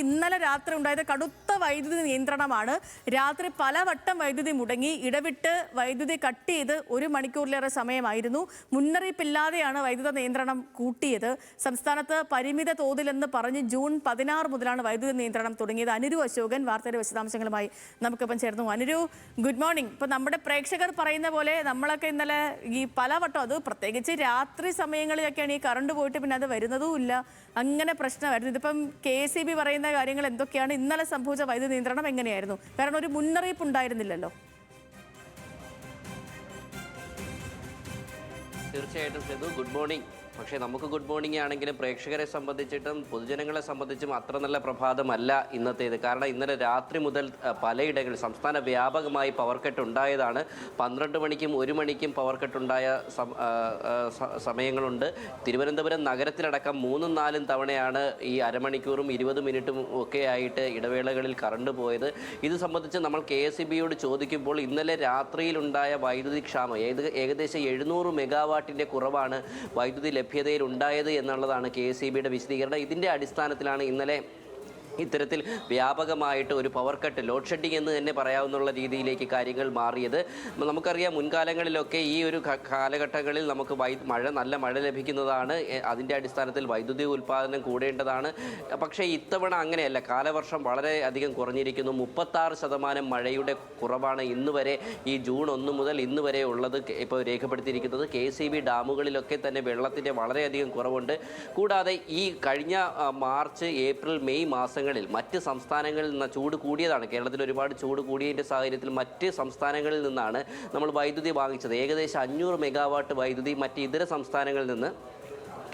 ഇന്നലെ രാത്രി ഉണ്ടായത് കടുത്ത വൈദ്യുതി നിയന്ത്രണമാണ്. രാത്രി പലവട്ടം വൈദ്യുതി മുടങ്ങി, ഇടവിട്ട് വൈദ്യുതി കട്ട് ചെയ്ത് 1 മണിക്കൂറിലേറെ സമയമായിരുന്നു. മുന്നറിയിപ്പില്ലാതെയാണ് വൈദ്യുത നിയന്ത്രണം കൂട്ടിയത്. സംസ്ഥാനത്ത് പരിമിത തോതിലെന്ന് പറഞ്ഞ് ജൂൺ 16 മുതലാണ് വൈദ്യുതി നിയന്ത്രണം തുടങ്ങിയത്. അനുരു അശോകൻ വാർത്തയുടെ വിശദാംശങ്ങളുമായി നമുക്കിപ്പം ചേർന്നു. അനുരു, ഗുഡ് മോർണിംഗ്. ഇപ്പം നമ്മുടെ പ്രേക്ഷകർ പറയുന്ന പോലെ നമ്മളൊക്കെ ഇന്നലെ ഈ പലവട്ടം, അത് പ്രത്യേകിച്ച് രാത്രി സമയങ്ങളിലൊക്കെയാണ് ഈ കറണ്ട് പോയിട്ട് പിന്നെ അത് വരുന്നതും ഇല്ല, അങ്ങനെ പ്രശ്നമായിരുന്നു. ഇതിപ്പം KEB പറയുന്ന കാര്യങ്ങൾ എന്തൊക്കെയാണ്? ഇന്നലെ സംഭവിച്ച വൈദ്യുതി നിയന്ത്രണം എങ്ങനെയായിരുന്നു? കാരണം ഒരു മുന്നറിയിപ്പ് ഉണ്ടായിരുന്നില്ലല്ലോ. തീർച്ചയായിട്ടും സേതു, ഗുഡ് മോർണിംഗ്. പക്ഷേ നമുക്ക് ഗുഡ് മോർണിംഗ് ആണെങ്കിലും പ്രേക്ഷകരെ സംബന്ധിച്ചിട്ടും പൊതുജനങ്ങളെ സംബന്ധിച്ചും അത്ര നല്ല പ്രഭാതമല്ല ഇന്നത്തേത്. കാരണം ഇന്നലെ രാത്രി മുതൽ പലയിടങ്ങളിൽ സംസ്ഥാന വ്യാപകമായി പവർ കട്ട് ഉണ്ടായതാണ്. 12 മണിക്കും 1 മണിക്കും പവർ കട്ട് ഉണ്ടായ സമയങ്ങളുണ്ട്. തിരുവനന്തപുരം നഗരത്തിലടക്കം 3-4 തവണയാണ് ഈ അരമണിക്കൂറും 20 മിനിറ്റും ഒക്കെ ആയിട്ട് ഇടവേളകളിൽ കറണ്ട് പോയത്. ഇത് സംബന്ധിച്ച് നമ്മൾ KEBയോട് ചോദിക്കുമ്പോൾ ഇന്നലെ രാത്രിയിലുണ്ടായ വൈദ്യുതി ക്ഷാമം ഏകദേശം 700 മെഗാവാട്ടിൻ്റെ കുറവാണ് വൈദ്യുതി ലഭ്യതയിൽ ഉണ്ടായത് എന്നുള്ളതാണ് KEBയുടെ വിശദീകരണം. ഇതിൻ്റെ അടിസ്ഥാനത്തിലാണ് ഇന്നലെ ഇത്തരത്തിൽ വ്യാപകമായിട്ട് ഒരു പവർ കട്ട്, ലോഡ് ഷെഡിങ് എന്ന് തന്നെ പറയാവുന്ന രീതിയിലേക്ക് കാര്യങ്ങൾ മാറിയത്. നമുക്കറിയാം, മുൻകാലങ്ങളിലൊക്കെ ഈ ഒരു കാലഘട്ടങ്ങളിൽ നമുക്ക് നല്ല മഴ ലഭിക്കുന്നതാണ്. അതിൻ്റെ അടിസ്ഥാനത്തിൽ വൈദ്യുതി ഉൽപ്പാദനം കൂടേണ്ടതാണ്. പക്ഷേ ഇത്തവണ അങ്ങനെയല്ല. കാലവർഷം വളരെ അധികം കുറഞ്ഞിരിക്കുന്നു. 36% മഴയുടെ കുറവാണ് ഇന്ന് വരെ, ഈ ജൂൺ 1 മുതൽ ഇന്ന് വരെ ഉള്ളത് ഇപ്പോൾ രേഖപ്പെടുത്തിയിരിക്കുന്നത്. KEB ഡാമുകളിലൊക്കെ തന്നെ വെള്ളത്തിൻ്റെ വളരെയധികം കുറവുണ്ട്. കൂടാതെ ഈ കഴിഞ്ഞ മാർച്ച്, ഏപ്രിൽ, മെയ് മാസങ്ങളിൽ മറ്റ് സംസ്ഥാനങ്ങളിൽ നിന്ന് ചൂട് കൂടിയതാണ്. കേരളത്തിൽ ഒരുപാട് ചൂട് കൂടിയതിൻ്റെ സാഹചര്യത്തിൽ മറ്റ് സംസ്ഥാനങ്ങളിൽ നിന്നാണ് നമ്മൾ വൈദ്യുതി വാങ്ങിച്ചത്. ഏകദേശം 500 മെഗാവാട്ട് വൈദ്യുതി മറ്റ് ഇതര സംസ്ഥാനങ്ങളിൽ നിന്ന്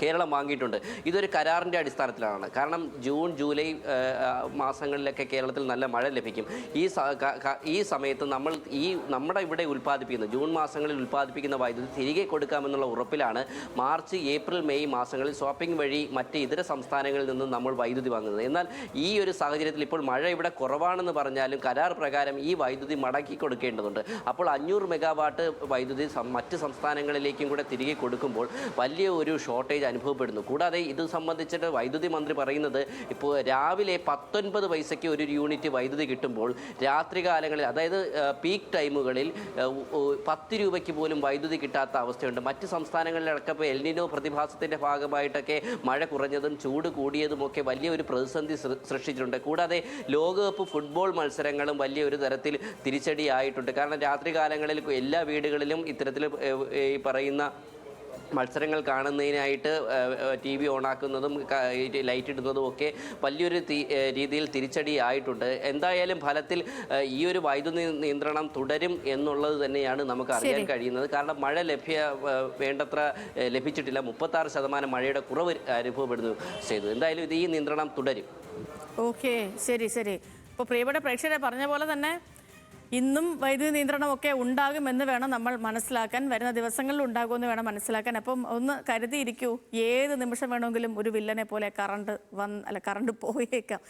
കേരളം വാങ്ങിയിട്ടുണ്ട്. ഇതൊരു കരാറിൻ്റെ അടിസ്ഥാനത്തിലാണ്. കാരണം ജൂൺ, ജൂലൈ മാസങ്ങളിലൊക്കെ കേരളത്തിൽ നല്ല മഴ ലഭിക്കും. ഈ സമയത്ത് നമ്മുടെ ഇവിടെ ഉൽപ്പാദിപ്പിക്കുന്ന ജൂൺ മാസങ്ങളിൽ ഉൽപ്പാദിപ്പിക്കുന്ന വൈദ്യുതി തിരികെ കൊടുക്കാമെന്നുള്ള ഉറപ്പിലാണ് മാർച്ച്, ഏപ്രിൽ, മെയ് മാസങ്ങളിൽ സ്വാപ്പിംഗ് വഴി മറ്റ് ഇതര സംസ്ഥാനങ്ങളിൽ നിന്നും നമ്മൾ വൈദ്യുതി വാങ്ങുന്നത്. എന്നാൽ ഈ ഒരു സാഹചര്യത്തിൽ ഇപ്പോൾ മഴ ഇവിടെ കുറവാണെന്ന് പറഞ്ഞാലും കരാർ പ്രകാരം ഈ വൈദ്യുതി മടക്കി കൊടുക്കേണ്ടതുണ്ട്. അപ്പോൾ 500 മെഗാവാട്ട് വൈദ്യുതി മറ്റ് സംസ്ഥാനങ്ങളിലേക്കും കൂടെ തിരികെ കൊടുക്കുമ്പോൾ വലിയ ഒരു ഷോർട്ടേജ് അനുഭവപ്പെടുന്നു. കൂടാതെ ഇത് സംബന്ധിച്ചിട്ട് വൈദ്യുതി മന്ത്രി പറയുന്നത്, ഇപ്പോൾ രാവിലെ 19 പൈസയ്ക്ക് ഒരു യൂണിറ്റ് വൈദ്യുതി കിട്ടുമ്പോൾ രാത്രികാലങ്ങളിൽ, അതായത് പീക്ക് ടൈമുകളിൽ 10 രൂപയ്ക്ക് പോലും വൈദ്യുതി കിട്ടാത്ത അവസ്ഥയുണ്ട്. മറ്റ് സംസ്ഥാനങ്ങളിലടക്കം ഇപ്പോൾ എൽനിനോ പ്രതിഭാസത്തിൻ്റെ ഭാഗമായിട്ടൊക്കെ മഴ കുറഞ്ഞതും ചൂട് കൂടിയതുമൊക്കെ വലിയൊരു പ്രതിസന്ധി സൃഷ്ടിച്ചിട്ടുണ്ട്. കൂടാതെ ലോകകപ്പ് ഫുട്ബോൾ മത്സരങ്ങളും വലിയൊരു തരത്തിൽ തിരിച്ചടിയായിട്ടുണ്ട്. കാരണം രാത്രികാലങ്ങളിൽ എല്ലാ വീടുകളിലും ഇത്തരത്തിൽ ഈ പറയുന്ന മത്സരങ്ങൾ കാണുന്നതിനായിട്ട് TV ഓണാക്കുന്നതും ലൈറ്റ് ഇടുന്നതും ഒക്കെ വലിയൊരു രീതിയിൽ തിരിച്ചടിയായിട്ടുണ്ട്. എന്തായാലും ഫലത്തിൽ ഈ ഒരു വൈദ്യുതി നിയന്ത്രണം തുടരും എന്നുള്ളത് തന്നെയാണ് നമുക്ക് അറിയാൻ കഴിയുന്നത്. കാരണം മഴ വേണ്ടത്ര ലഭിച്ചിട്ടില്ല. 36% മഴയുടെ കുറവ് അനുഭവപ്പെടുന്നു ചെയ്തു. എന്തായാലും ഈ നിയന്ത്രണം തുടരും. ഓക്കെ, ശരി. ഇപ്പോൾ പ്രിയപ്പെട്ട പ്രേക്ഷകരെ പറഞ്ഞ പോലെ തന്നെ ഇന്നും വൈദ്യുതി നിയന്ത്രണമൊക്കെ ഉണ്ടാകുമെന്ന് വേണം നമ്മൾ മനസ്സിലാക്കാൻ. വരുന്ന ദിവസങ്ങളിൽ ഉണ്ടാകുമെന്ന് വേണം മനസ്സിലാക്കാൻ. അപ്പം ഒന്ന് കരുതിയിരിക്കൂ, ഏത് നിമിഷം വേണമെങ്കിലും ഒരു വില്ലനെ പോലെ കറണ്ട് പോയേക്കാം.